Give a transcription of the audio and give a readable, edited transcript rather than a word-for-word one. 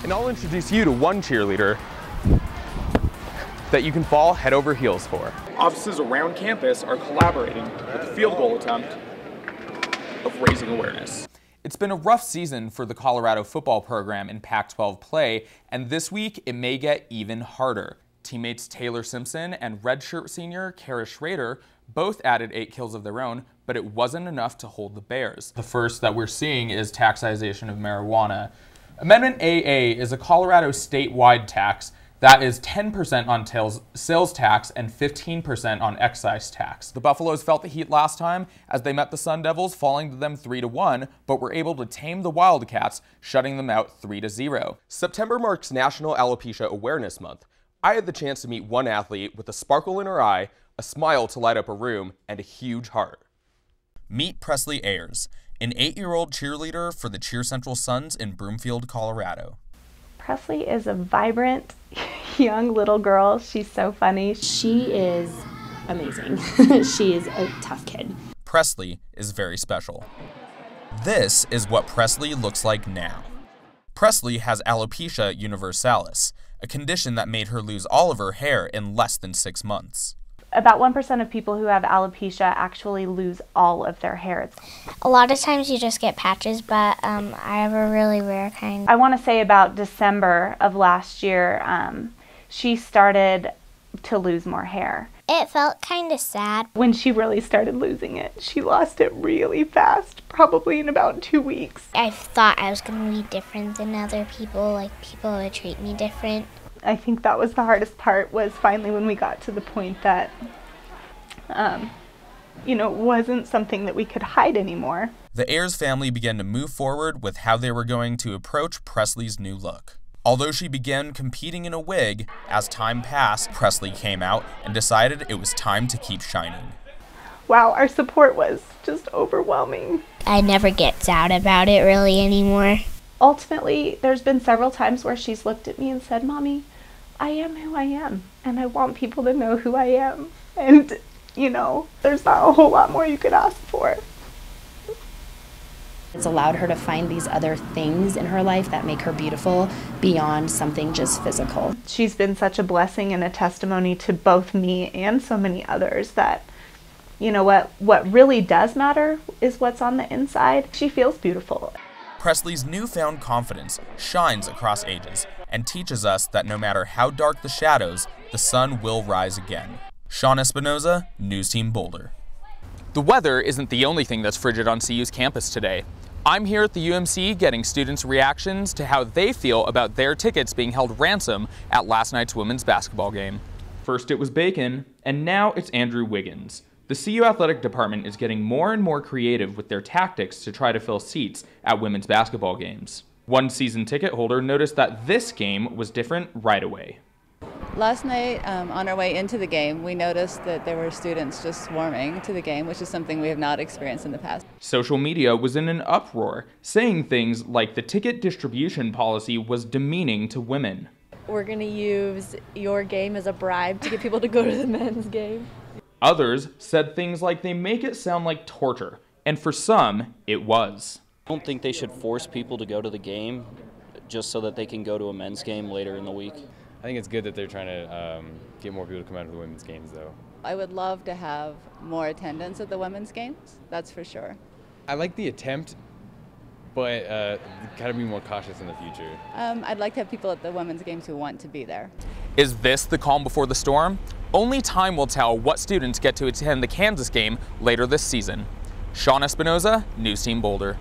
And I'll introduce you to one cheerleader that you can fall head over heels for. Offices around campus are collaborating with the field goal attempt of raising awareness. It's been a rough season for the Colorado football program in Pac-12 play, and this week it may get even harder. Teammates Taylor Simpson and redshirt senior Kara Schrader both added 8 kills of their own, but it wasn't enough to hold the Bears. The first that we're seeing is taxation of marijuana. Amendment AA is a Colorado statewide tax that is 10% on sales tax and 15% on excise tax. The Buffaloes felt the heat last time as they met the Sun Devils, falling to them 3-1, but were able to tame the Wildcats, shutting them out 3-0. September marks National Alopecia Awareness Month. I had the chance to meet one athlete with a sparkle in her eye, a smile to light up a room, and a huge heart. Meet Presley Ayers, an 8-year-old cheerleader for the Cheer Central Suns in Broomfield, Colorado. Presley is a vibrant, young little girl. She's so funny. She is amazing. She is a tough kid. Presley is very special. This is what Presley looks like now. Presley has alopecia universalis, a condition that made her lose all of her hair in less than 6 months. About 1% of people who have alopecia actually lose all of their hair. A lot of times you just get patches, but I have a really rare kind. I want to say about December of last year, she started to lose more hair. It felt kind of sad. When she really started losing it, she lost it really fast, probably in about 2 weeks. I thought I was going to be different than other people, like people would treat me different. I think that was the hardest part, was finally when we got to the point that, it wasn't something that we could hide anymore. The Ayers family began to move forward with how they were going to approach Presley's new look. Although she began competing in a wig, as time passed, Presley came out and decided it was time to keep shining. Wow, our support was just overwhelming. I never get out about it really anymore. Ultimately, there's been several times where she's looked at me and said, "Mommy, I am who I am, and I want people to know who I am." And, there's not a whole lot more you could ask for. It's allowed her to find these other things in her life that make her beautiful beyond something just physical. She's been such a blessing and a testimony to both me and so many others that, what really does matter is what's on the inside. She feels beautiful. Presley's newfound confidence shines across ages and teaches us that no matter how dark the shadows, the sun will rise again. Sean Espinoza, News Team Boulder. The weather isn't the only thing that's frigid on CU's campus today. I'm here at the UMC getting students' reactions to how they feel about their tickets being held ransom at last night's women's basketball game. First it was Bacon, and now it's Andrew Wiggins. The CU Athletic Department is getting more and more creative with their tactics to try to fill seats at women's basketball games. One season ticket holder noticed that this game was different right away. Last night, on our way into the game, we noticed that there were students just swarming to the game, which is something we have not experienced in the past. Social media was in an uproar, saying things like the ticket distribution policy was demeaning to women. We're going to use your game as a bribe to get people to go to the men's game. Others said things like they make it sound like torture, and for some, it was. I don't think they should force people to go to the game just so that they can go to a men's game later in the week. I think it's good that they're trying to get more people to come out to the women's games, though. I would love to have more attendance at the women's games, that's for sure. I like the attempt, but gotta be more cautious in the future. I'd like to have people at the women's games who want to be there. Is this the calm before the storm? Only time will tell what students get to attend the Kansas game later this season. Sean Espinoza, News Team Boulder.